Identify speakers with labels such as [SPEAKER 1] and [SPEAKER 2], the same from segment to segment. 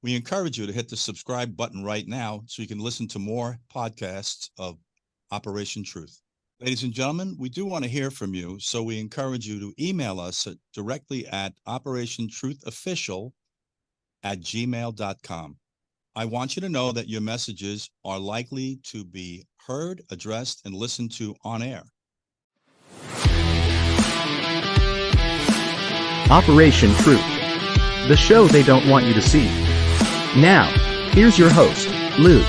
[SPEAKER 1] We encourage you to hit the subscribe button right now so you can listen to more podcasts of Operation Truth. Ladies and gentlemen, we do want to hear from you, so we encourage you to email us directly at operationtruthofficial@gmail.com. I want you to know that your messages are likely to be heard, addressed, and listened to on air.
[SPEAKER 2] Operation Truth, the show they don't want you to see. Now, here's your host, Lou.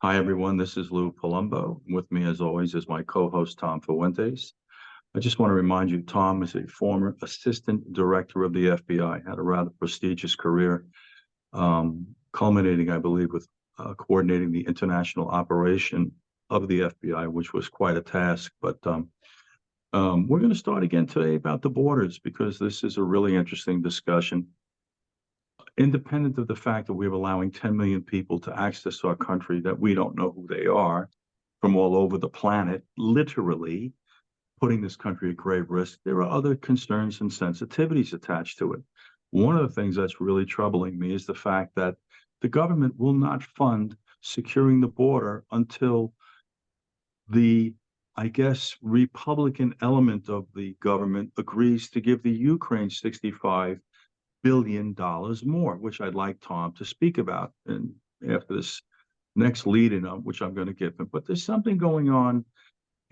[SPEAKER 3] Hi, everyone. This is Lou Palumbo. With me, as always, is my co-host, Tom Fuentes. I just want to remind you, Tom is a former assistant director of the FBI, had a rather prestigious career, culminating, I believe, with coordinating the international operation of the FBI, which was quite a task. But we're going to start again today about the borders, because this is a really interesting discussion. Independent of the fact that we're allowing 10 million people to access our country that we don't know who they are from all over the planet, literally putting this country at grave risk, there are other concerns and sensitivities attached to it. One of the things that's really troubling me is the fact that the government will not fund securing the border until the, I guess, Republican element of the government agrees to give the Ukraine $65 billion more, which I'd like Tom to speak about and after this next lead-in, which I'm going to give him. But there's something going on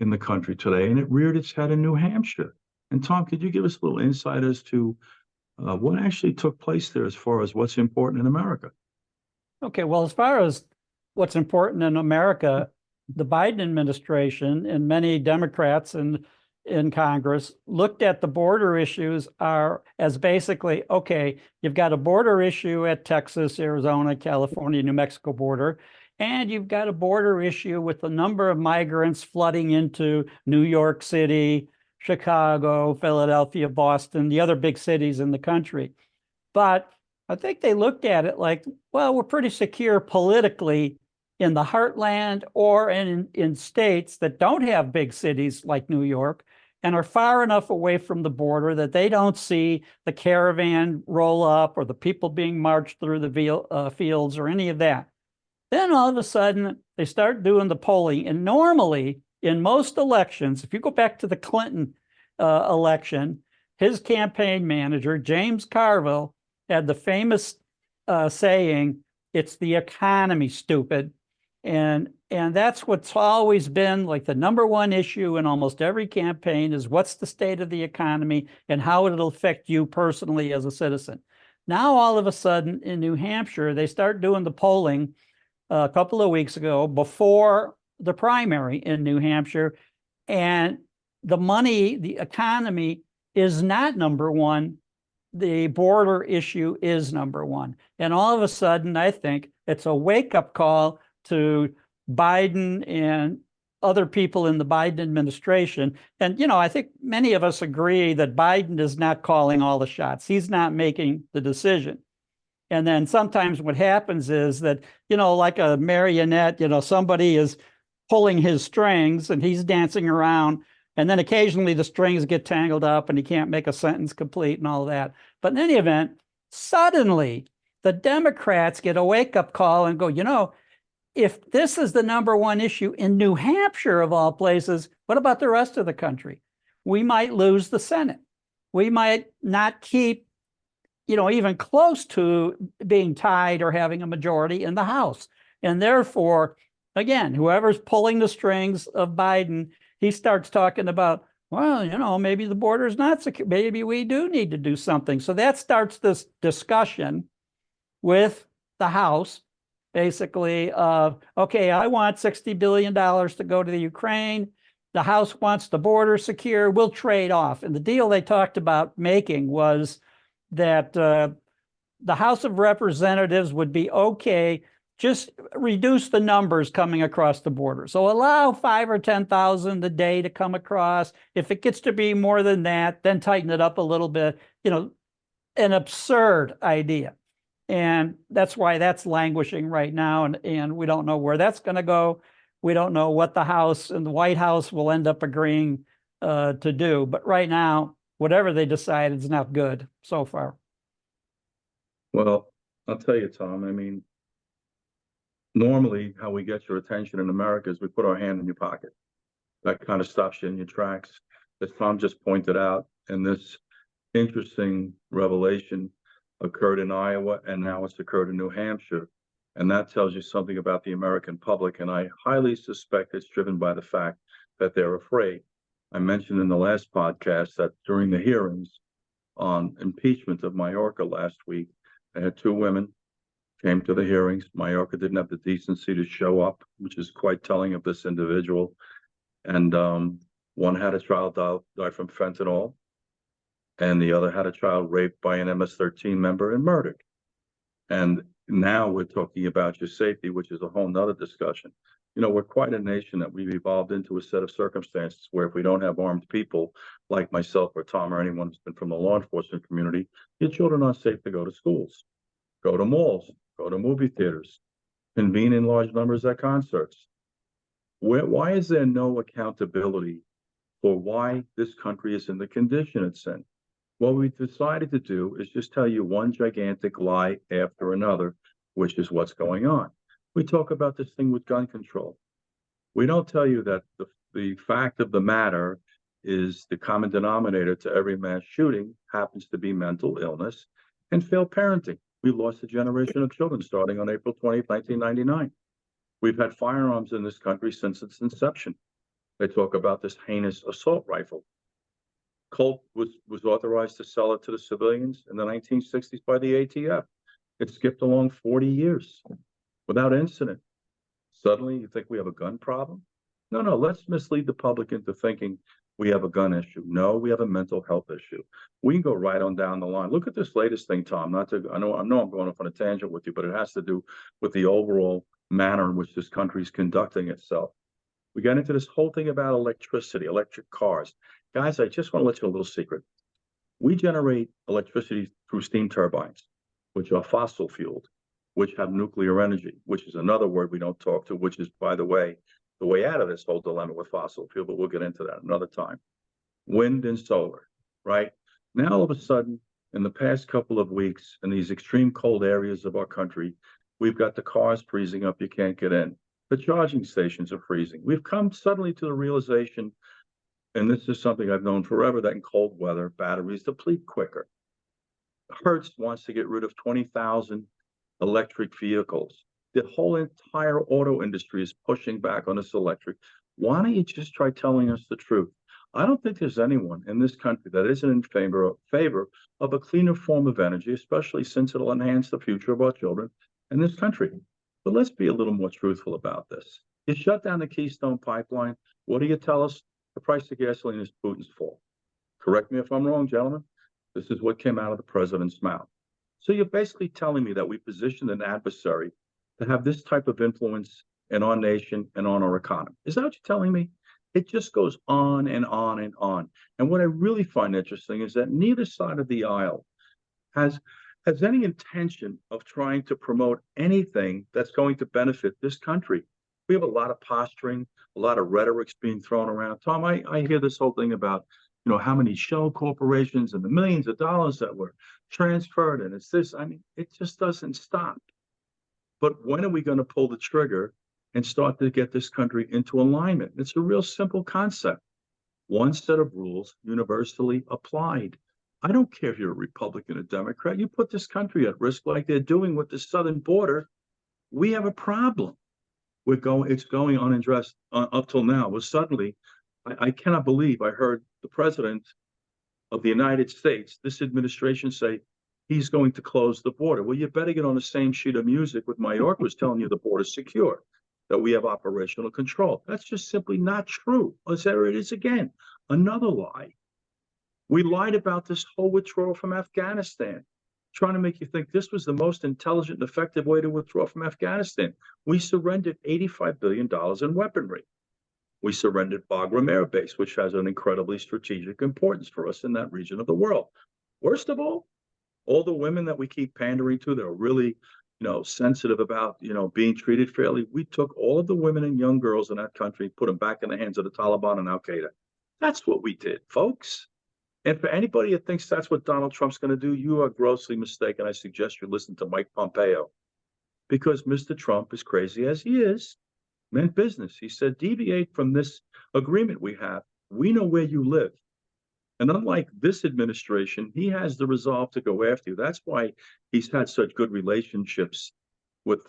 [SPEAKER 3] in the country today, and it reared its head in New Hampshire. And Tom, could you give us a little insight as to what actually took place there as far as what's important in America?
[SPEAKER 4] Okay, well, as far as what's important in America, the Biden administration and many Democrats in Congress looked at the border issues as basically, okay, you've got a border issue at Texas, Arizona, California, New Mexico border, and you've got a border issue with the number of migrants flooding into New York City, Chicago, Philadelphia, Boston, the other big cities in the country. But I think they looked at it like, well, we're pretty secure politically in the heartland or in states that don't have big cities like New York and are far enough away from the border that they don't see the caravan roll up or the people being marched through the fields or any of that. Then all of a sudden, they start doing the polling. And normally, in most elections, if you go back to the Clinton election, his campaign manager, James Carville, had the famous saying, "It's the economy, stupid." And that's what's always been like the number one issue in almost every campaign is what's the state of the economy and how it'll affect you personally as a citizen. Now, all of a sudden in New Hampshire, they start doing the polling a couple of weeks ago before the primary in New Hampshire. And the economy is not number one. The border issue is number one. And all of a sudden, I think it's a wake-up call to Biden and other people in the Biden administration. And, I think many of us agree that Biden is not calling all the shots. He's not making the decision. And then sometimes what happens is that, like a marionette, somebody is pulling his strings and he's dancing around. And then occasionally the strings get tangled up and he can't make a sentence complete and all that. But in any event, suddenly the Democrats get a wake-up call and go, if this is the number one issue in New Hampshire, of all places, what about the rest of the country? We might lose the Senate. We might not keep, even close to being tied or having a majority in the House. And therefore, again, whoever's pulling the strings of Biden, he starts talking about, well, maybe the border is not secure. Maybe we do need to do something. So that starts this discussion with the House, basically, of, okay, I want $60 billion to go to the Ukraine. The House wants the border secure. We'll trade off. And the deal they talked about making was that the House of Representatives would be okay, just reduce the numbers coming across the border. So allow 5,000 or 10,000 a day to come across. If it gets to be more than that, then tighten it up a little bit. An absurd idea. And that's why that's languishing right now. And we don't know where that's going to go. We don't know what the House and the White House will end up agreeing to do. But right now, whatever they decide is not good so far.
[SPEAKER 3] Well, I'll tell you, Tom, I mean, normally how we get your attention in America is we put our hand in your pocket. That kind of stops you in your tracks. As Tom just pointed out, and this interesting revelation occurred in Iowa, and now it's occurred in New Hampshire. And that tells you something about the American public. And I highly suspect it's driven by the fact that they're afraid. I mentioned in the last podcast that during the hearings on impeachment of Mayorkas last week, I had two women came to the hearings. Mayorkas didn't have the decency to show up, which is quite telling of this individual. And one had a child die from fentanyl, and the other had a child raped by an MS-13 member and murdered. And now we're talking about your safety, which is a whole nother discussion. You know, we're quite a nation that we've evolved into a set of circumstances where if we don't have armed people like myself or Tom or anyone who's been from the law enforcement community, your children aren't safe to go to schools, go to malls, go to movie theaters, convene in large numbers at concerts. Why is there no accountability for why this country is in the condition it's in? What we've decided to do is just tell you one gigantic lie after another, which is what's going on. We talk about this thing with gun control. We don't tell you that the fact of the matter is the common denominator to every mass shooting happens to be mental illness and failed parenting. We lost a generation of children starting on April 20th, 1999. We've had firearms in this country since its inception. They talk about this heinous assault rifle. Colt was authorized to sell it to the civilians in the 1960s by the ATF. It skipped along 40 years without incident. Suddenly, you think we have a gun problem? No, let's mislead the public into thinking we have a gun issue. No, we have a mental health issue. We can go right on down the line. Look at this latest thing, Tom. I know I'm going off on a tangent with you, but it has to do with the overall manner in which this country is conducting itself. We got into this whole thing about electricity, electric cars. Guys, I just want to let you a little secret. We generate electricity through steam turbines, which are fossil fueled, which have nuclear energy, which is another word we don't talk to, which is, by the way out of this whole dilemma with fossil fuel, but we'll get into that another time. Wind and solar, right? Now, all of a sudden, in the past couple of weeks, in these extreme cold areas of our country, we've got the cars freezing up, you can't get in. The charging stations are freezing. We've come suddenly to the realization, and this is something I've known forever, that in cold weather, batteries deplete quicker. Hertz wants to get rid of 20,000 electric vehicles. The whole entire auto industry is pushing back on this electric. Why don't you just try telling us the truth? I don't think there's anyone in this country that isn't in favor of a cleaner form of energy, especially since it'll enhance the future of our children in this country. But let's be a little more truthful about this. You shut down the Keystone Pipeline. What do you tell us? The price of gasoline is Putin's fault. Correct me if I'm wrong, gentlemen. This is what came out of the president's mouth. So you're basically telling me that we positioned an adversary to have this type of influence in our nation and on our economy. Is that what you're telling me? It just goes on and on and on. And what I really find interesting is that neither side of the aisle has any intention of trying to promote anything that's going to benefit this country. We have a lot of posturing, a lot of rhetorics being thrown around. Tom, I hear this whole thing about, how many shell corporations and the millions of dollars that were transferred, and it's this. I mean, it just doesn't stop. But when are we going to pull the trigger and start to get this country into alignment? It's a real simple concept. One set of rules universally applied. I don't care if you're a Republican or Democrat. You put this country at risk like they're doing with the southern border. We have a problem. It's going unaddressed up till now. Well, suddenly, I cannot believe I heard the president of the United States, this administration, say he's going to close the border. Well, you better get on the same sheet of music with Mayorkas was telling you the border's secure, that we have operational control. That's just simply not true. There it is again, another lie. We lied about this whole withdrawal from Afghanistan, trying to make you think this was the most intelligent and effective way to withdraw from Afghanistan. We surrendered $85 billion in weaponry. We surrendered Bagram Air Base, which has an incredibly strategic importance for us in that region of the world. Worst of all the women that we keep pandering to that are really, sensitive about, being treated fairly, we took all of the women and young girls in that country, put them back in the hands of the Taliban and Al Qaeda. That's what we did, folks. And for anybody that thinks that's what Donald Trump's going to do, you are grossly mistaken. I suggest you listen to Mike Pompeo, because Mr. Trump, as crazy as he is, meant business. He said, deviate from this agreement we have. We know where you live. And unlike this administration, he has the resolve to go after you. That's why he's had such good relationships with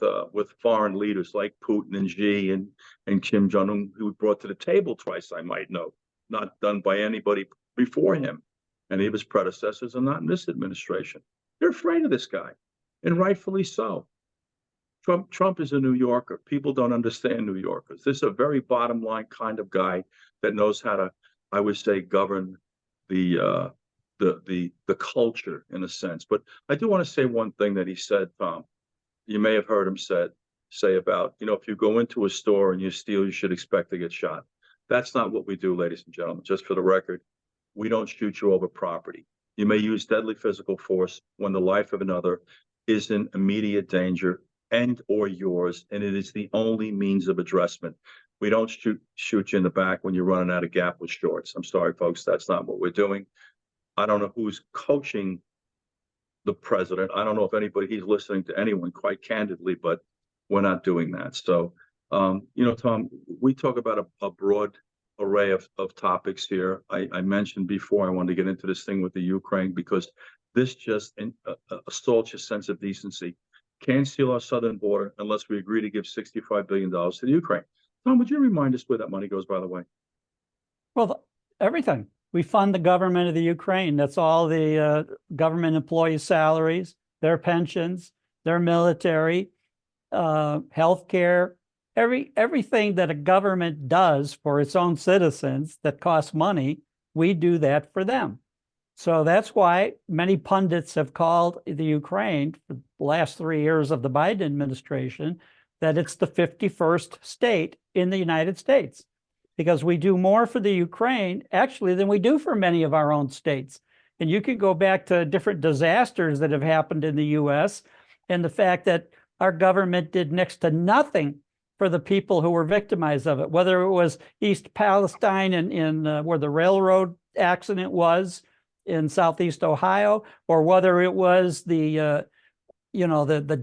[SPEAKER 3] foreign leaders like Putin and Xi and Kim Jong-un, who he brought to the table twice, I might note, not done by anybody before him. Any of his predecessors, and not in this administration. They're afraid of this guy, and rightfully so. Trump is a New Yorker. People don't understand New Yorkers. This is a very bottom line kind of guy that knows how to, I would say, govern the culture in a sense. But I do want to say one thing that he said, Tom. You may have heard him say about, if you go into a store and you steal, you should expect to get shot. That's not what we do, ladies and gentlemen. Just for the record, we don't shoot you over property. You may use deadly physical force when the life of another is in immediate danger and or yours, and it is the only means of addressment. We don't shoot you in the back when you're running out of Gap with shorts. I'm sorry, folks, that's not what we're doing. I don't know who's coaching the president. I don't know if he's listening to anyone, quite candidly, but we're not doing that. So, Tom, we talk about a broad array of topics here. I mentioned before I wanted to get into this thing with the Ukraine because this just assaults your sense of decency. Can't seal our southern border unless we agree to give $65 billion to the Ukraine. Tom, would you remind us where that money goes, by the way?
[SPEAKER 4] Well, everything. We fund the government of the Ukraine. That's all the government employees' salaries, their pensions, their military, health care, everything that a government does for its own citizens that costs money, we do that for them. So that's why many pundits have called the Ukraine for the last 3 years of the Biden administration that it's the 51st state in the United States, because we do more for the Ukraine actually than we do for many of our own states. And you can go back to different disasters that have happened in the US and the fact that our government did next to nothing for the people who were victimized of it, whether it was East Palestine in where the railroad accident was in Southeast Ohio, or whether it was the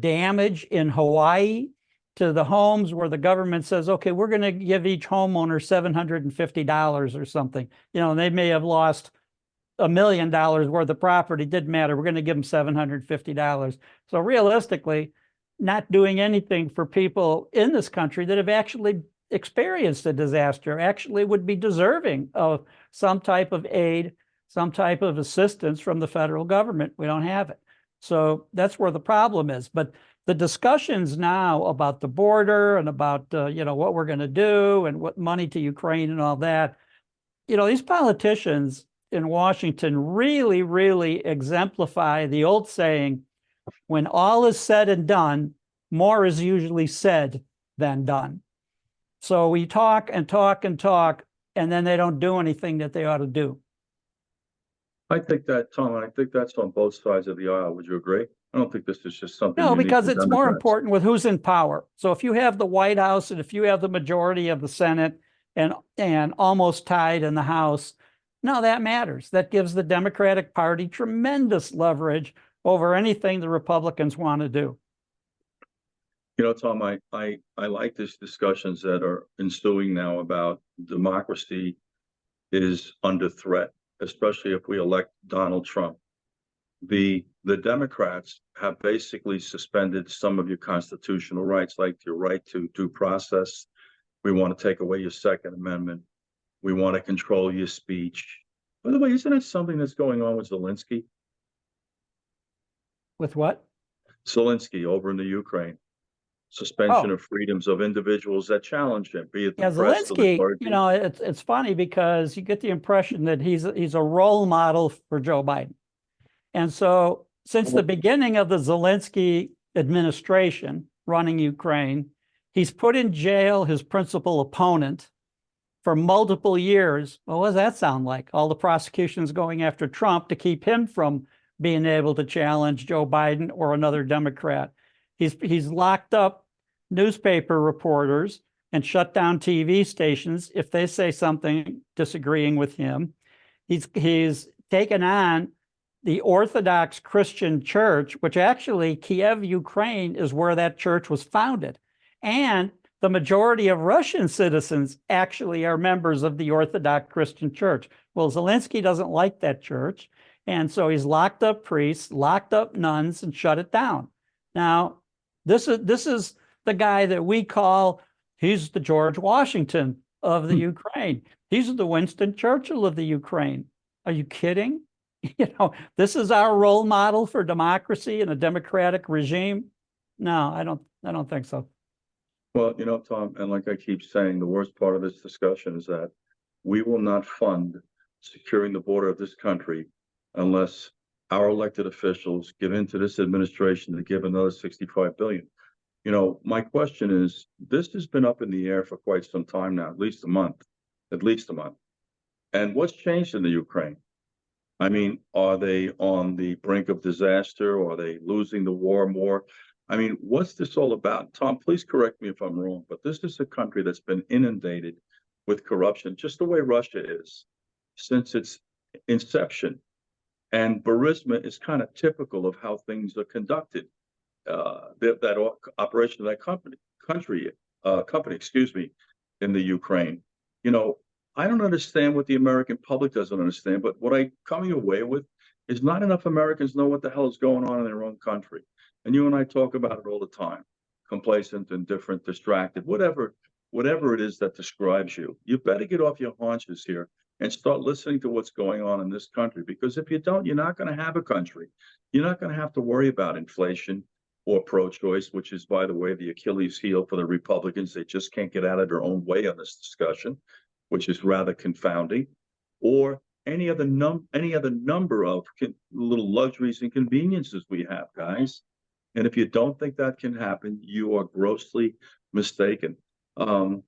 [SPEAKER 4] damage in Hawaii to the homes where the government says, okay, we're going to give each homeowner $750 or something. They may have lost $1 million worth of property. Didn't matter. We're going to give them $750. So realistically, not doing anything for people in this country that have actually experienced a disaster actually would be deserving of some type of aid, some type of assistance from the federal government. We don't have it. So that's where the problem is. But the discussions now about the border and about, what we're going to do and what money to Ukraine and all that, these politicians in Washington really, really exemplify the old saying, when all is said and done, more is usually said than done. So we talk and talk and talk, and then they don't do anything that they ought to do.
[SPEAKER 3] I think that, Tom, I think that's on both sides of the aisle. Would you agree? I don't think this is just something.
[SPEAKER 4] No, because
[SPEAKER 3] to
[SPEAKER 4] it's more
[SPEAKER 3] Democrats.
[SPEAKER 4] important with who's in power. So if you have the White House and if you have the majority of the Senate and almost tied in the House, no, that matters. That gives the Democratic Party tremendous leverage over anything the Republicans want to do.
[SPEAKER 3] Tom, I like these discussions that are ensuing now about democracy is under threat, especially if we elect Donald Trump. The Democrats have basically suspended some of your constitutional rights, like your right to due process. We want to take away your Second Amendment. We want to control your speech. By the way, isn't that something that's going on with Zelensky?
[SPEAKER 4] With what?
[SPEAKER 3] Zelensky over in the Ukraine. Suspension of freedoms of individuals that challenge him, be it the press or the
[SPEAKER 4] Zelensky,
[SPEAKER 3] clergy.
[SPEAKER 4] it's funny because you get the impression that he's a role model for Joe Biden. And so since the beginning of the Zelensky administration running Ukraine, he's put in jail his principal opponent for multiple years. Well, what does that sound like? All the prosecutions going after Trump to keep him from being able to challenge Joe Biden or another Democrat. He's locked up newspaper reporters and shut down TV stations if they say something disagreeing with him. He's taken on the Orthodox Christian Church, which actually Kiev, Ukraine is where that church was founded. And the majority of Russian citizens actually are members of the Orthodox Christian Church. Well, Zelensky doesn't like that church. And so he's locked up priests, locked up nuns, and shut it down. Now, this is the guy that we call, he's the George Washington of the Ukraine. He's the Winston Churchill of the Ukraine. Are you kidding? This is our role model for democracy and a democratic regime. No, I don't think so.
[SPEAKER 3] Well, Tom, and like I keep saying, the worst part of this discussion is that we will not fund securing the border of this country unless our elected officials give in to this administration to give another 65 billion. My question is, this has been up in the air for quite some time now, at least a month. And what's changed in the Ukraine? I mean, are they on the brink of disaster? Or are they losing the war more? I mean, what's this all about? Tom, please correct me if I'm wrong, but this is a country that's been inundated with corruption, just the way Russia is, since its inception. And Burisma is kind of typical of how things are conducted. That operation of that company, in the Ukraine. I don't understand what the American public doesn't understand, but what I'm coming away with is not enough Americans know what the hell is going on in their own country. And you and I talk about it all the time, complacent, indifferent, distracted, whatever it is that describes you. You better get off your haunches here and start listening to what's going on in this country, because if you don't, you're not going to have a country. You're not going to have to worry about inflation or pro-choice, which is, by the way, the Achilles heel for the Republicans. They just can't get out of their own way on this discussion, which is rather confounding, or any other number of little luxuries and conveniences we have, guys. And if you don't think that can happen, you are grossly mistaken. Tom,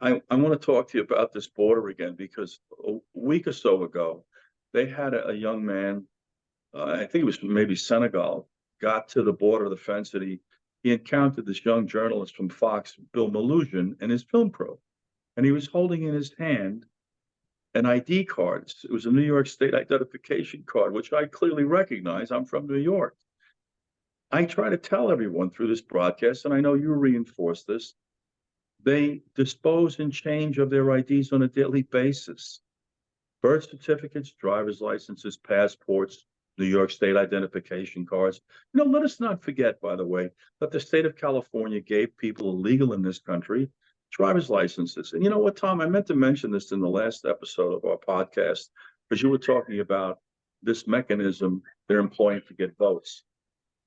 [SPEAKER 3] I want to talk to you about this border again, because a week or so ago, they had a young man, I think it was maybe Senegal, got to the border of the fence, and he encountered this young journalist from Fox, Bill Malugin, and his film crew. And he was holding in his hand an ID card. It was a New York State identification card, which I clearly recognize. I'm from New York. I try to tell everyone through this broadcast, and I know you reinforce this, they dispose and change of their IDs on a daily basis. Birth certificates, driver's licenses, passports, New York State identification cards. Let us not forget, by the way, that the state of California gave people illegal in this country driver's licenses. And you know what, Tom, I meant to mention this in the last episode of our podcast, because you were talking about this mechanism they're employing to get votes.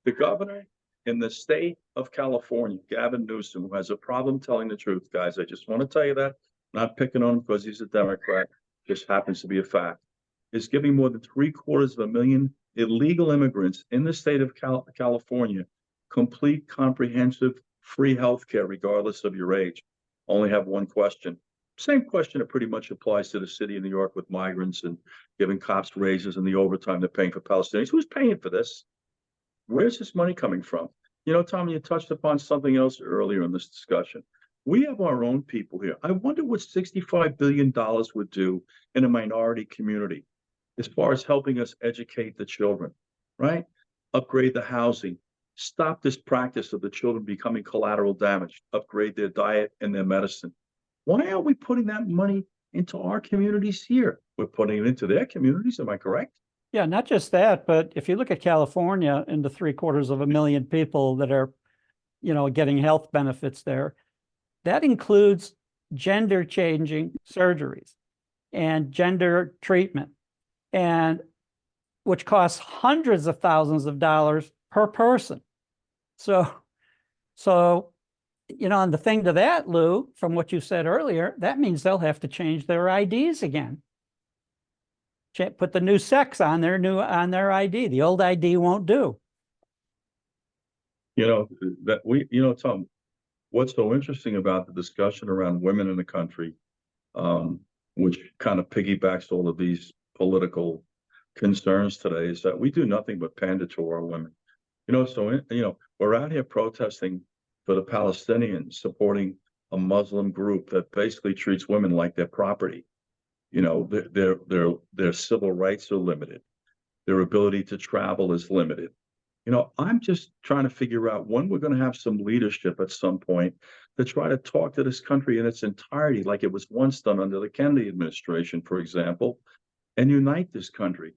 [SPEAKER 3] The governor in the state of California, Gavin Newsom, who has a problem telling the truth, guys, I just want to tell you that, not picking on him because he's a Democrat, just happens to be a fact, is giving more than 750,000 illegal immigrants in the state of California complete, comprehensive, free health care, regardless of your age. Only have one question. Same question that pretty much applies to the city of New York with migrants and giving cops raises and the overtime they're paying for Palestinians. Who's paying for this? Where's this money coming from? Tom, you touched upon something else earlier in this discussion. We have our own people here. I wonder what $65 billion would do in a minority community as far as helping us educate the children, right? Upgrade the housing, stop this practice of the children becoming collateral damage, upgrade their diet and their medicine. Why aren't we putting that money into our communities here? We're putting it into their communities. Am I correct?
[SPEAKER 4] Yeah, not just that, but if you look at California and the 750,000 people that are, getting health benefits there, that includes gender changing surgeries and gender treatment, and which costs hundreds of thousands of dollars per person. So, and the thing to that, Lou, from what you said earlier, that means they'll have to change their IDs again. Put the new sex on their ID. The old ID won't do.
[SPEAKER 3] Tom, what's so interesting about the discussion around women in the country, which kind of piggybacks all of these political concerns today, is that we do nothing but pander to our women. We're out here protesting for the Palestinians, supporting a Muslim group that basically treats women like their property. Their civil rights are limited. Their ability to travel is limited. I'm just trying to figure out when we're going to have some leadership at some point to try to talk to this country in its entirety, like it was once done under the Kennedy administration, for example, and unite this country.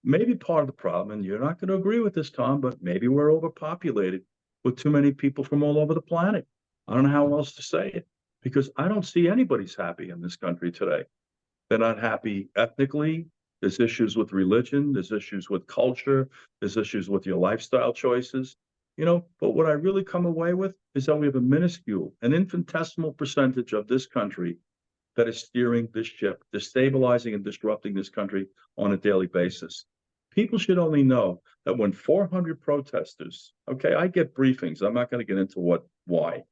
[SPEAKER 3] Maybe part of the problem, and you're not going to agree with this, Tom, but maybe we're overpopulated with too many people from all over the planet. I don't know how else to say it, because I don't see anybody's happy in this country today. They're not happy ethnically. There's issues with religion. There's issues with culture. There's issues with your lifestyle choices. But what I really come away with is that we have a minuscule, an infinitesimal percentage of this country that is steering this ship, destabilizing and disrupting this country on a daily basis. People should only know that when 400 protesters, okay, I get briefings. I'm not going to get into why.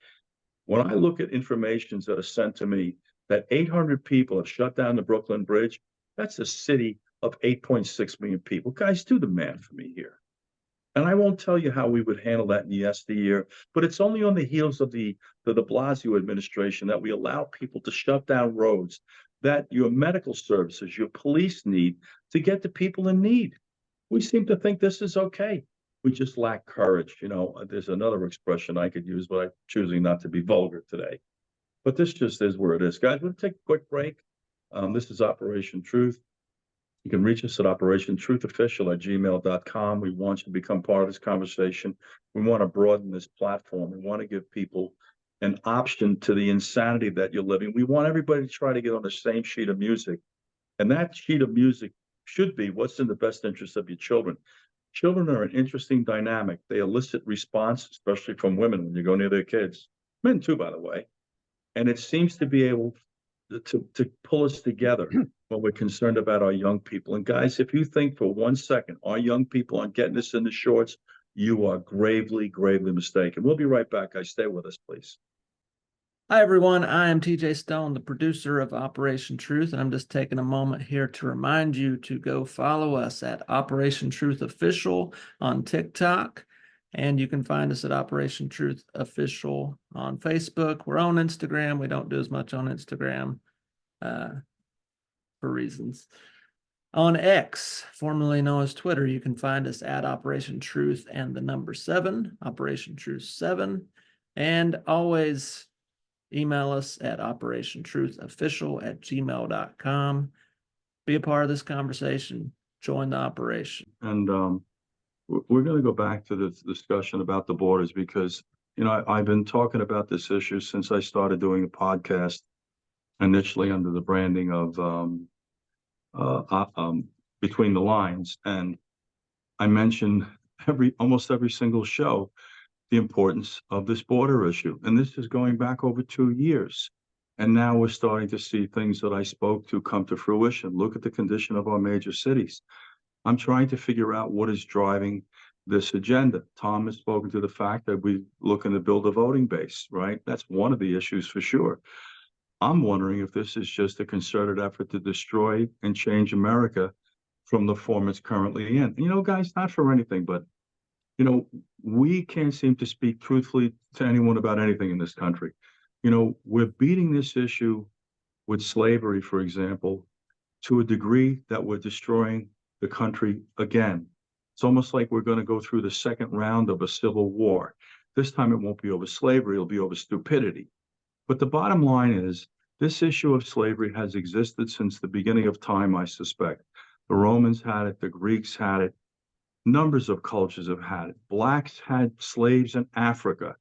[SPEAKER 3] When I look at informations that are sent to me that 800 people have shut down the Brooklyn Bridge, that's a city of 8.6 million people. Guys, do the math for me here. And I won't tell you how we would handle that in yesteryear, but it's only on the heels of the de Blasio administration that we allow people to shut down roads that your medical services, your police need to get to people in need. We seem to think this is okay. We just lack courage. There's another expression I could use, but I'm choosing not to be vulgar today. But this just is where it is. Guys, we'll take a quick break. This is Operation Truth. You can reach us at operationtruthofficial@gmail.com. We want you to become part of this conversation. We want to broaden this platform. We want to give people an option to the insanity that you're living. We want everybody to try to get on the same sheet of music. And that sheet of music should be what's in the best interest of your children. Children are an interesting dynamic. They elicit response, especially from women when you go near their kids. Men too, by the way. And it seems to be able to pull us together when we're concerned about our young people. And guys, if you think for 1 second our young people aren't getting this in the shorts, you are gravely, gravely mistaken. We'll be right back, guys. Stay with us, please.
[SPEAKER 5] Hi, everyone. I am TJ Stone, the producer of Operation Truth, and I'm just taking a moment here to remind you to go follow us at Operation Truth Official on TikTok. And you can find us at Operation Truth Official on Facebook. We're on Instagram. We don't do as much on Instagram for reasons. On X, formerly known as Twitter, you can find us at Operation Truth and the number 7, Operation Truth 7. And always email us at operationtruthofficial@gmail.com. Be a part of this conversation. Join the operation.
[SPEAKER 3] And we're going to go back to the discussion about the borders because, I've been talking about this issue since I started doing a podcast, initially under the branding of Between the Lines. And I mentioned almost every single show the importance of this border issue. And this is going back over 2 years. And now we're starting to see things that I spoke to come to fruition. Look at the condition of our major cities. I'm trying to figure out what is driving this agenda. Tom has spoken to the fact that we're looking to build a voting base, right? That's one of the issues for sure. I'm wondering if this is just a concerted effort to destroy and change America from the form it's currently in. Guys, not for anything, but we can't seem to speak truthfully to anyone about anything in this country. We're beating this issue with slavery, for example, to a degree that we're destroying the country again. It's almost like we're going to go through the second round of a civil war. This time it won't be over slavery, it'll be over stupidity. But the bottom line is, this issue of slavery has existed since the beginning of time, I suspect. The Romans had it, the Greeks had it, numbers of cultures have had it. Blacks had slaves in Africa.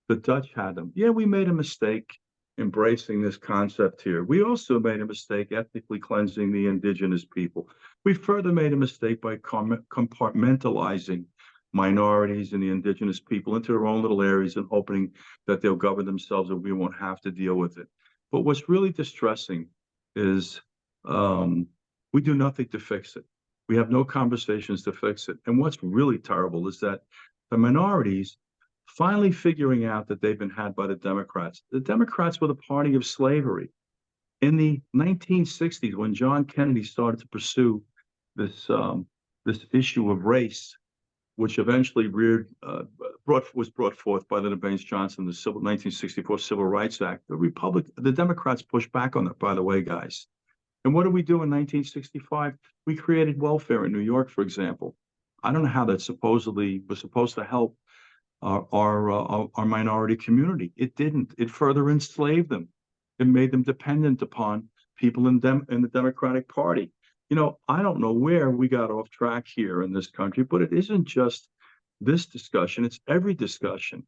[SPEAKER 3] The Dutch had them. Yeah, we made a mistake embracing this concept here. We also made a mistake ethnically cleansing the indigenous people. We further made a mistake by compartmentalizing minorities and the indigenous people into their own little areas and hoping that they'll govern themselves and we won't have to deal with it. But what's really distressing is we do nothing to fix it. We have no conversations to fix it. And what's really terrible is that the minorities finally figuring out that they've been had by the Democrats. The Democrats were the party of slavery. In the 1960s, when John Kennedy started to pursue this issue of race, which eventually was brought forth by Lyndon Baines Johnson, the 1964 Civil Rights Act, the Democrats pushed back on it, by the way, guys. And what did we do in 1965? We created welfare in New York, for example. I don't know how that supposedly was supposed to help our minority community. It didn't. It further enslaved them. It made them dependent upon people in the Democratic Party. You know, I don't know where we got off track here in this country, but it isn't just this discussion, it's every discussion.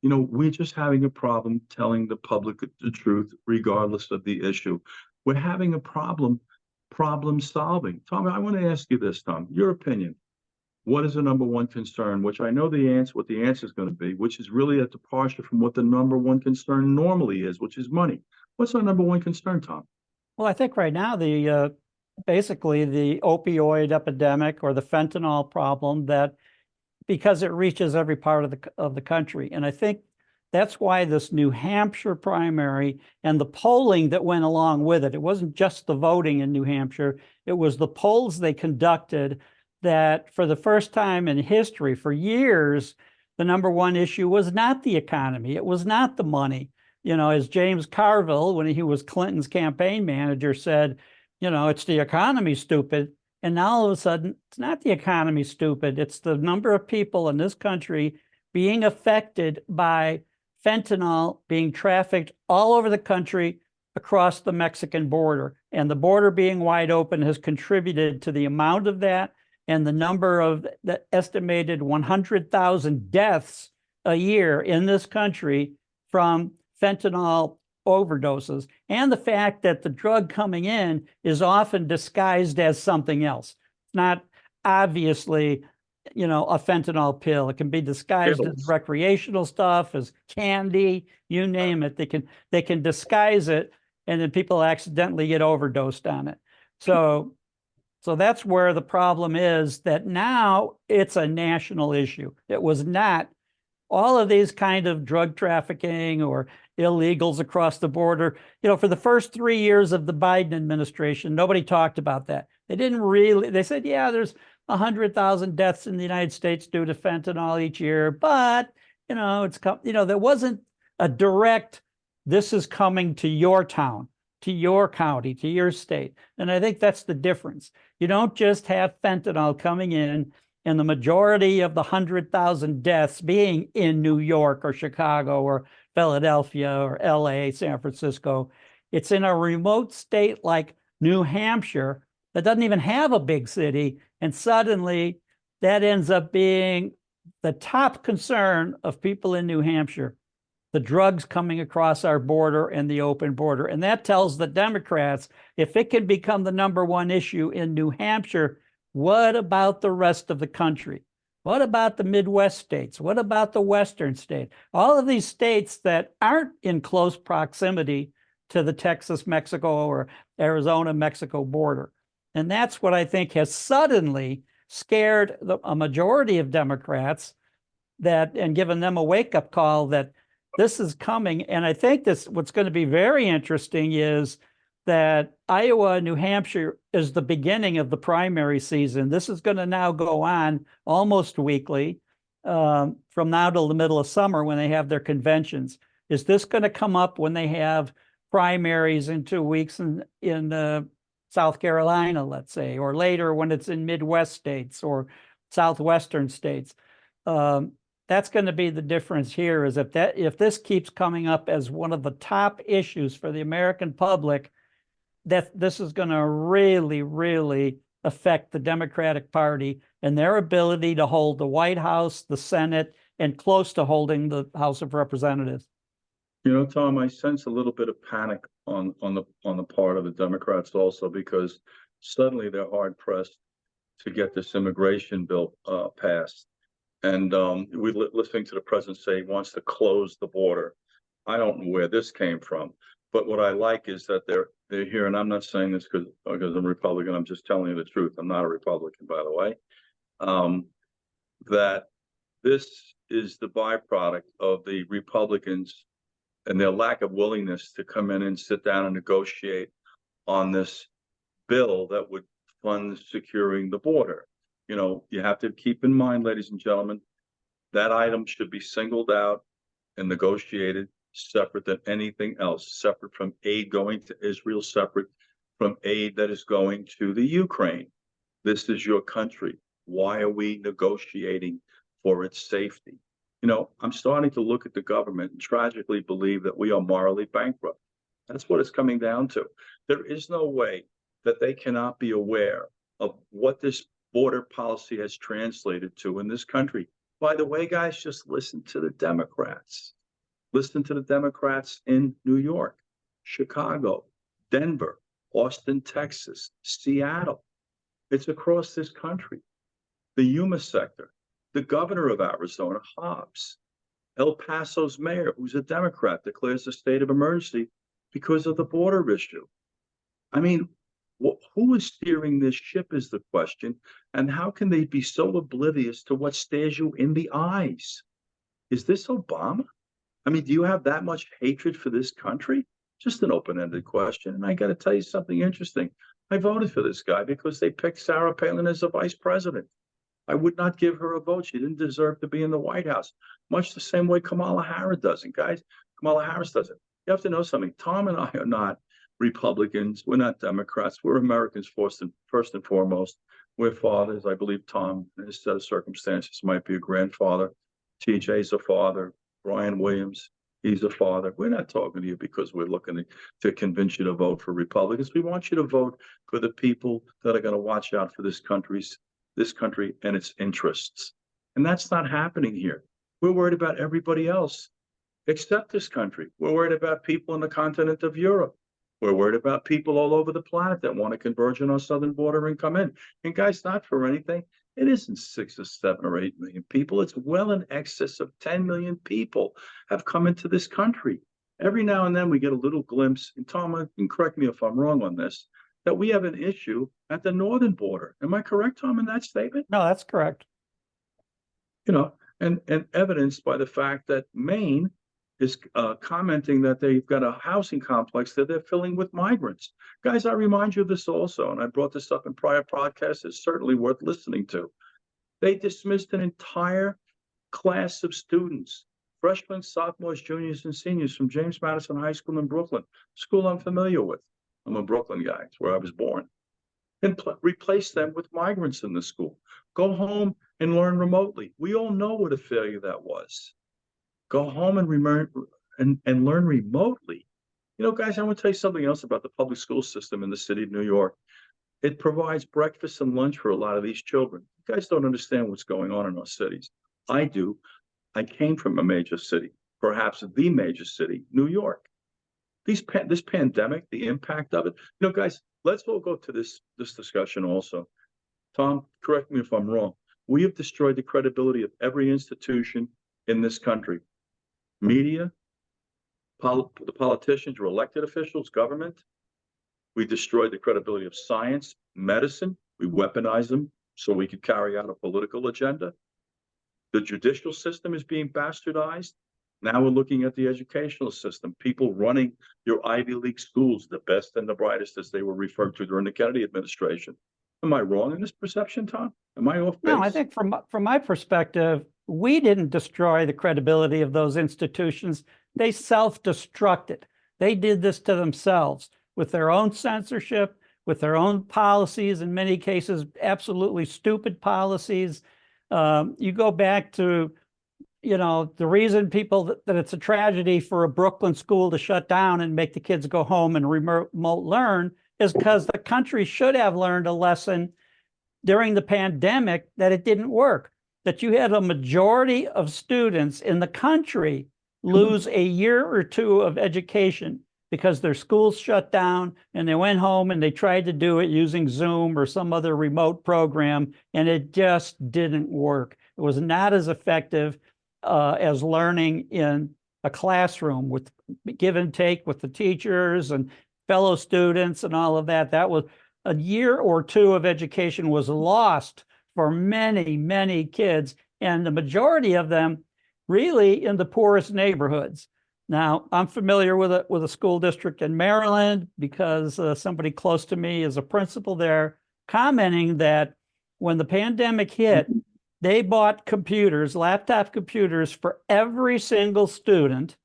[SPEAKER 3] You know, we're just having a problem telling the public the truth, regardless of the issue. We're having a problem solving. Tom, I want to ask you this, Tom, your opinion. What is the number one concern? Which I know what the answer is going to be, which is really a departure from what the number one concern normally is, which is money. What's our number one concern, Tom?
[SPEAKER 4] Well, I think right now basically the opioid epidemic or the fentanyl problem, that because it reaches every part of the country. And I think that's why this New Hampshire primary and the polling that went along with it, it wasn't just the voting in New Hampshire, it was the polls they conducted that for the first time in history, for years, the number one issue was not the economy. It was not the money. You know, as James Carville, when he was Clinton's campaign manager, said, you know, it's the economy, stupid. And now all of a sudden, it's not the economy, stupid. It's the number of people in this country being affected by fentanyl being trafficked all over the country across the Mexican border. And the border being wide open has contributed to the amount of that and the number of the estimated 100,000 deaths a year in this country from fentanyl overdoses, and the fact that the drug coming in is often disguised as something else. It's not obviously, you know, a fentanyl pill. It can be disguised as recreational stuff, as candy, you name it. They can disguise it, and then people accidentally get overdosed on it. So that's where the problem is, that now it's a national issue. It was not. All of these kind of drug trafficking or illegals across the border, you know, for the first 3 years of the Biden administration, nobody talked about that. They said, yeah, there's 100,000 deaths in the United States due to fentanyl each year, but, you know, there wasn't a direct, this is coming to your town, to your county, to your state. And I think that's the difference. You don't just have fentanyl coming in and the majority of the 100,000 deaths being in New York or Chicago or Philadelphia or LA, San Francisco. It's in a remote state like New Hampshire that doesn't even have a big city. And suddenly that ends up being the top concern of people in New Hampshire, the drugs coming across our border and the open border. And that tells the Democrats, if it can become the number one issue in New Hampshire, what about the rest of the country? What about the Midwest states? What about the Western states? All of these states that aren't in close proximity to the Texas-Mexico or Arizona-Mexico border. And that's what I think has suddenly scared a majority of Democrats, and given them a wake-up call that this is coming. And I think what's going to be very interesting is that Iowa and New Hampshire is the beginning of the primary season. This is going to now go on almost weekly from now till the middle of summer when they have their conventions. Is this going to come up when they have primaries in 2 weeks in South Carolina, let's say, or later when it's in Midwest states or Southwestern states? That's going to be the difference here, is if this keeps coming up as one of the top issues for the American public, that this is going to really, really affect the Democratic Party and their ability to hold the White House, the Senate, and close to holding the House of Representatives.
[SPEAKER 3] You know, Tom, I sense a little bit of panic on the part of the Democrats also, because suddenly they're hard pressed to get this immigration bill passed. And we're listening to the president say he wants to close the border. I don't know where this came from, but what I like is that they're here, and I'm not saying this because I'm a Republican. I'm just telling you the truth. I'm not a Republican, by the way. That this is the byproduct of the Republicans and their lack of willingness to come in and sit down and negotiate on this bill that would fund securing the border. You know, you have to keep in mind, ladies and gentlemen, that item should be singled out and negotiated separate than anything else, separate from aid going to Israel, separate from aid that is going to the Ukraine. This is your country. Why are we negotiating for its safety? You know, I'm starting to look at the government and tragically believe that we are morally bankrupt. That's what it's coming down to. There is no way that they cannot be aware of what this border policy has translated to in this country. By the way, guys, just listen to the Democrats. Listen to the Democrats in New York, Chicago, Denver, Austin, Texas, Seattle. It's across this country. The Yuma sector, the governor of Arizona, Hobbs, El Paso's mayor, who's a Democrat, declares a state of emergency because of the border issue. I mean, who is steering this ship is the question, and how can they be so oblivious to what stares you in the eyes? Is this Obama? I mean, do you have that much hatred for this country? Just an open-ended question. And I got to tell you something interesting. I voted for this guy because they picked Sarah Palin as a vice president. I would not give her a vote. She didn't deserve to be in the White House, much the same way Kamala Harris doesn't, guys. Kamala Harris doesn't. You have to know something. Tom and I are not Republicans. We're not Democrats. We're Americans first and foremost. We're fathers. I believe Tom, in his set of circumstances, might be a grandfather. TJ's a father. Brian Williams, he's a father. We're not talking to you because we're looking to convince you to vote for Republicans. We want you to vote for the people that are going to watch out for this country and its interests. And that's not happening here. We're worried about everybody else except this country. We're worried about people on the continent of Europe. We're worried about people all over the planet that want to converge on our southern border and come in. And guys, not for anything. It isn't 6 or 7 or 8 million people. It's well in excess of 10 million people have come into this country. Every now and then we get a little glimpse, and Tom, you can correct me if I'm wrong on this, that we have an issue at the northern border. Am I correct, Tom, in that statement?
[SPEAKER 4] No, that's correct.
[SPEAKER 3] You know, and evidenced by the fact that Maine is commenting that they've got a housing complex that they're filling with migrants. Guys, I remind you of this also, and I brought this up in prior podcasts. It's certainly worth listening to. They dismissed an entire class of students, freshmen, sophomores, juniors, and seniors from James Madison High School in Brooklyn, school I'm familiar with. I'm a Brooklyn guy. It's where I was born. And replace them with migrants in the school. Go home and learn remotely. We all know what a failure that was. Go home and learn remotely. You know, guys, I want to tell you something else about the public school system in the city of New York. It provides breakfast and lunch for a lot of these children. You guys don't understand what's going on in our cities. I do. I came from a major city, perhaps the major city, New York. This pandemic, the impact of it. You know, guys, let's all go to this discussion also. Tom, correct me if I'm wrong. We have destroyed the credibility of every institution in this country. Media, the politicians, your elected officials, government. We destroyed the credibility of science, medicine. We weaponized them so we could carry out a political agenda. The judicial system is being bastardized. Now we're looking at the educational system, people running your Ivy League schools, the best and the brightest, as they were referred to during the Kennedy administration. Am I wrong in this perception, Tom? Am I off base?
[SPEAKER 4] No, I think from my perspective, we didn't destroy the credibility of those institutions. They self-destructed. They did this to themselves with their own censorship, with their own policies, in many cases, absolutely stupid policies. You go back to, you know, the reason that it's a tragedy for a Brooklyn school to shut down and make the kids go home and remote learn is because the country should have learned a lesson during the pandemic that it didn't work, that you had a majority of students in the country lose a year or two of education because their schools shut down and they went home and they tried to do it using Zoom or some other remote program, and it just didn't work. It was not as effective as learning in a classroom with give and take with the teachers and fellow students and all of that. That was a year or two of education was lost for many, many kids, and the majority of them really in the poorest neighborhoods. Now, I'm familiar with a school district in Maryland because somebody close to me is a principal there, commenting that when the pandemic hit, they bought computers, laptop computers for every single student,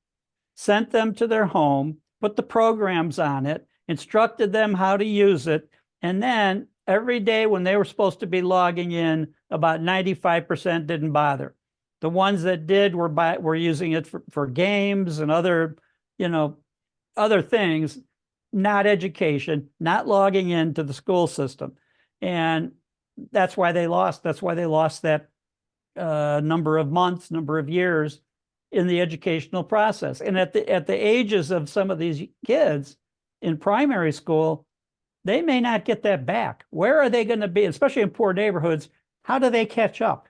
[SPEAKER 4] sent them to their home, put the programs on it, instructed them how to use it. And then every day when they were supposed to be logging in, about 95% didn't bother. The ones that did were using it for games and other, other things, not education, not logging into the school system. And that's why they lost. That's why they lost that number of months, number of years in the educational process. And at the ages of some of these kids in primary school, they may not get that back. Where are they going to be, especially in poor neighborhoods? How do they catch up?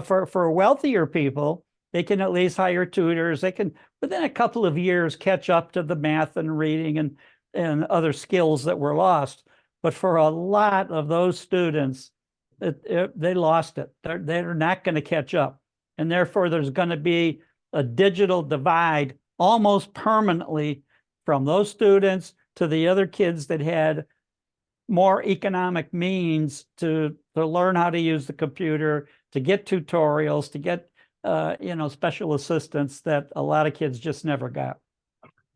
[SPEAKER 4] For wealthier people, they can at least hire tutors. They can, within a couple of years, catch up to the math and reading and other skills that were lost. But for a lot of those students, they lost it. They're not going to catch up. And therefore, there's going to be a digital divide almost permanently from those students to the other kids that had more economic means to learn how to use the computer, to get tutorials, to get special assistance that a lot of kids just never got.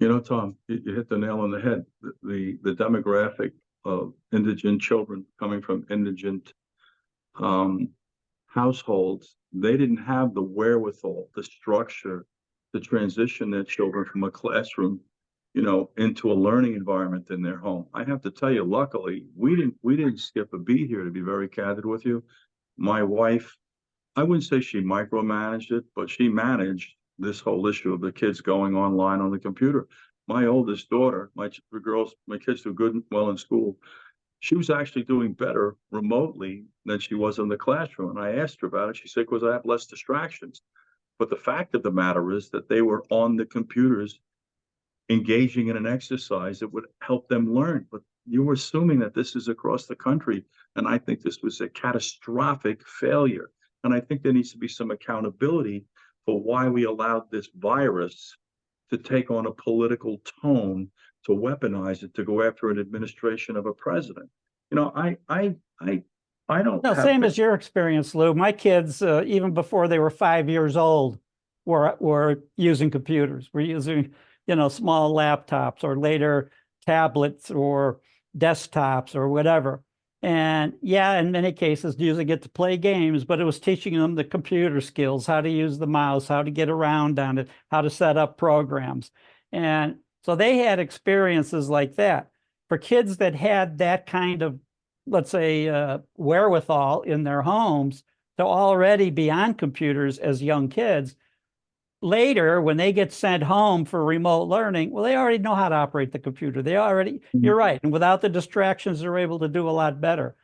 [SPEAKER 3] Tom, you hit the nail on the head. The demographic of indigent children coming from indigent households, they didn't have the wherewithal, the structure, to transition their children from a classroom, into a learning environment in their home. I have to tell you, luckily, we didn't skip a beat here, to be very candid with you. My wife, I wouldn't say she micromanaged it, but she managed this whole issue of the kids going online on the computer. My oldest daughter, my kids do good and well in school. She was actually doing better remotely than she was in the classroom. And I asked her about it. She said, because I have less distractions. But the fact of the matter is that they were on the computers engaging in an exercise that would help them learn. But you were assuming that this is across the country. And I think this was a catastrophic failure. And I think there needs to be some accountability for why we allowed this virus to take on a political tone, to weaponize it, to go after an administration of a president. I don't
[SPEAKER 4] No,
[SPEAKER 3] have
[SPEAKER 4] same as your experience, Lou. My kids, even before they were 5 years old, were using computers. We're using, small laptops or later tablets or desktops or whatever. And yeah, in many cases, using it to play games, but it was teaching them the computer skills, how to use the mouse, how to get around on it, how to set up programs. And so they had experiences like that. For kids that had that kind of, let's say, wherewithal in their homes to already be on computers as young kids, later, when they get sent home for remote learning, well, they already know how to operate the computer. You're right. And without the distractions, they're able to do a lot better.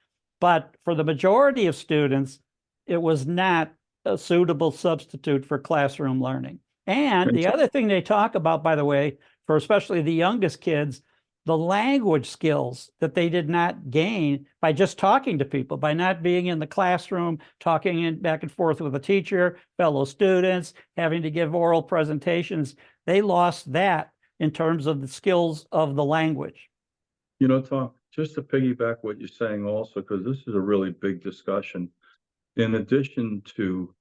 [SPEAKER 4] But for the majority of students, it was not a suitable substitute for classroom learning. And the other thing they talk about, by the way, for especially the youngest kids, the language skills that they did not gain by just talking to people, by not being in the classroom, talking back and forth with a teacher, fellow students, having to give oral presentations. They lost that in terms of the skills of the language.
[SPEAKER 3] Tom, just to piggyback what you're saying also, because this is a really big discussion, in addition to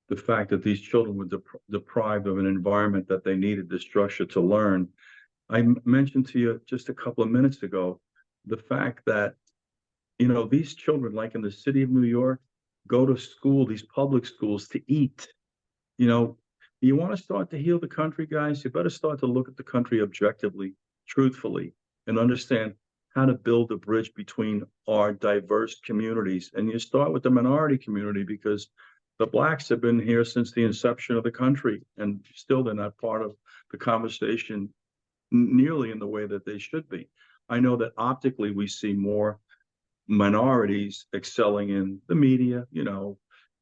[SPEAKER 3] the fact that these children were deprived of an environment that they needed the structure to learn, I mentioned to you just a couple of minutes ago, the fact that, these children, like in the city of New York, go to school, these public schools, to eat. You want to start to heal the country, guys, you better start to look at the country objectively, truthfully, and understand how to build a bridge between our diverse communities. And you start with the minority community, because the Blacks have been here since the inception of the country, and still they're not part of the conversation nearly in the way that they should be. I know that optically we see more minorities excelling in the media,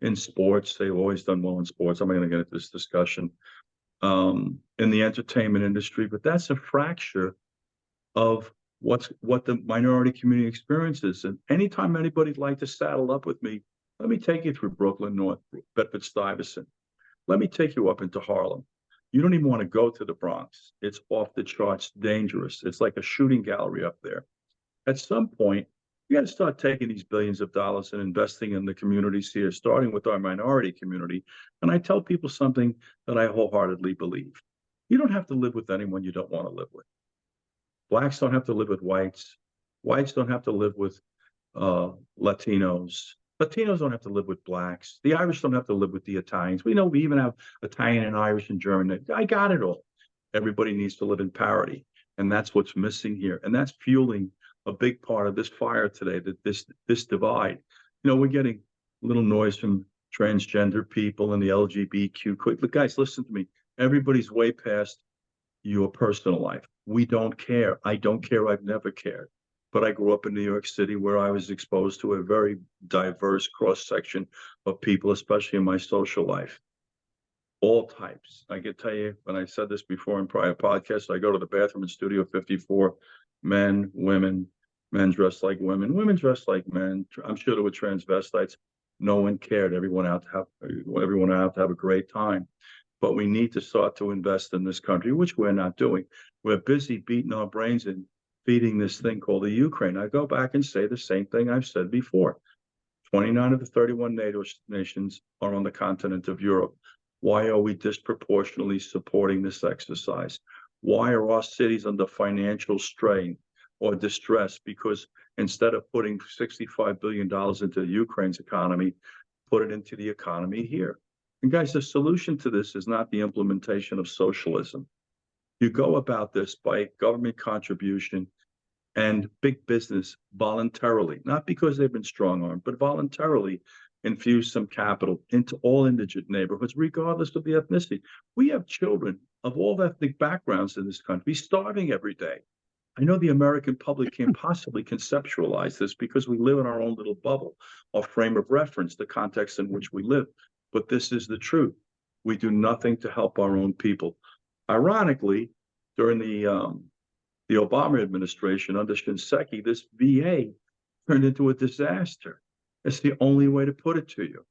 [SPEAKER 3] in sports. They've always done well in sports. I'm not going to get into this discussion. In the entertainment industry, but that's a fracture of what the minority community experiences. And anytime anybody'd like to saddle up with me, let me take you through Brooklyn, North Bedford-Stuyvesant. Let me take you up into Harlem. You don't even want to go to the Bronx. It's off the charts dangerous. It's like a shooting gallery up there. At some point, you got to start taking these billions of dollars and investing in the communities here, starting with our minority community. And I tell people something that I wholeheartedly believe. You don't have to live with anyone you don't want to live with. Blacks don't have to live with whites. Whites don't have to live with Latinos. Latinos don't have to live with blacks. The Irish don't have to live with the Italians. We know we even have Italian and Irish and German. I got it all. Everybody needs to live in parity. And that's what's missing here. And that's fueling a big part of this fire today, that this divide. You know, we're getting little noise from transgender people and the LGBTQ. Look, guys, listen to me. Everybody's way past your personal life. We don't care. I don't care. I've never cared. But I grew up in New York City, where I was exposed to a very diverse cross-section of people, especially in my social life. All types. I can tell you, when I said this before in prior podcasts, I go to the bathroom in Studio 54, men, women, men dressed like women dressed like men. I'm sure there were transvestites. No one cared. Everyone out to have a great time. But we need to start to invest in this country, which we're not doing. We're busy beating our brains in feeding this thing called the Ukraine. I go back and say the same thing I've said before. 29 of the 31 NATO nations are on the continent of Europe. Why are we disproportionately supporting this exercise? Why are our cities under financial strain or distress? Because instead of putting $65 billion into Ukraine's economy, put it into the economy here. And guys, the solution to this is not the implementation of socialism. You go about this by government contribution and big business voluntarily, not because they've been strong-armed, but voluntarily infuse some capital into all indigent neighborhoods, regardless of the ethnicity. We have children of all ethnic backgrounds in this country starving every day. I know the American public can't possibly conceptualize this because we live in our own little bubble, our frame of reference, the context in which we live. But this is the truth. We do nothing to help our own people. Ironically, during the Obama administration under Shinseki, this VA turned into a disaster. It's the only way to put it to you.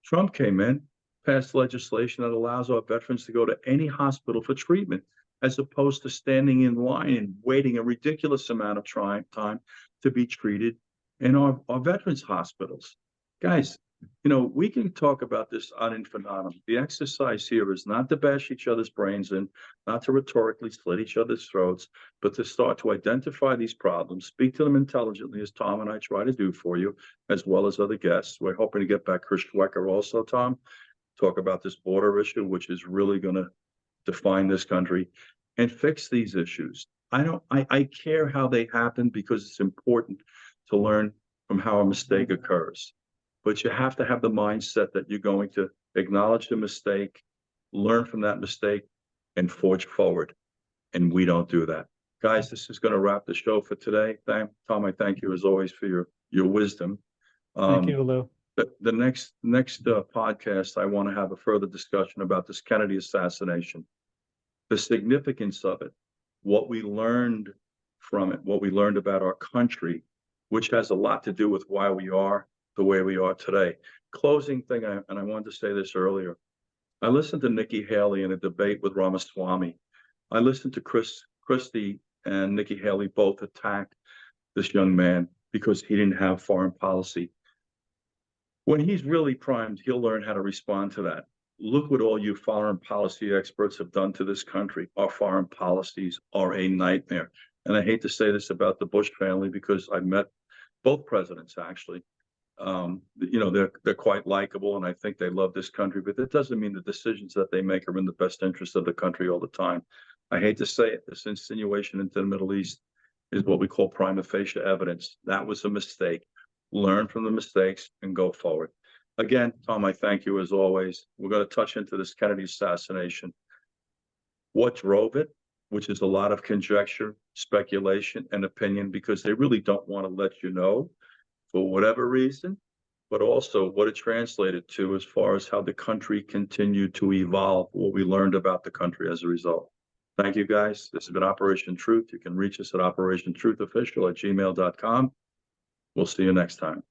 [SPEAKER 3] Trump came in, passed legislation that allows our veterans to go to any hospital for treatment, as opposed to standing in line and waiting a ridiculous amount of time to be treated in our veterans hospitals. Guys, you know, we can talk about this ad infinitum. The exercise here is not to bash each other's brains in, not to rhetorically slit each other's throats, but to start to identify these problems, speak to them intelligently, as Tom and I try to do for you, as well as other guests. We're hoping to get back Chris Schwecker also, Tom, talk about this border issue, which is really going to define this country, and fix these issues. I care how they happen, because it's important to learn from how a mistake occurs. But you have to have the mindset that you're going to acknowledge the mistake, learn from that mistake, and forge forward. And we don't do that. Guys, this is going to wrap the show for today. Tom, I thank you as always for your wisdom.
[SPEAKER 4] Thank you, Lou.
[SPEAKER 3] The next podcast, I want to have a further discussion about this Kennedy assassination, the significance of it, what we learned from it, what we learned about our country, which has a lot to do with why we are the way we are today. Closing thing, and I wanted to say this earlier. I listened to Nikki Haley in a debate with Ramaswamy. I listened to Christie and Nikki Haley both attack this young man because he didn't have foreign policy. When he's really primed, he'll learn how to respond to that. Look what all you foreign policy experts have done to this country. Our foreign policies are a nightmare. And I hate to say this about the Bush family, because I've met both presidents, actually. You know, they're quite likable, and I think they love this country, but that doesn't mean the decisions that they make are in the best interest of the country all the time. I hate to say it, this insinuation into the Middle East is what we call prima facie evidence. That was a mistake. Learn from the mistakes and go forward. Again, Tom, I thank you as always. We're going to touch into this Kennedy assassination. What drove it, which is a lot of conjecture, speculation, and opinion, because they really don't want to let you know for whatever reason, but also what it translated to as far as how the country continued to evolve, what we learned about the country as a result. Thank you, guys. This has been Operation Truth. You can reach us at operationtruthofficial@gmail.com. We'll see you next time.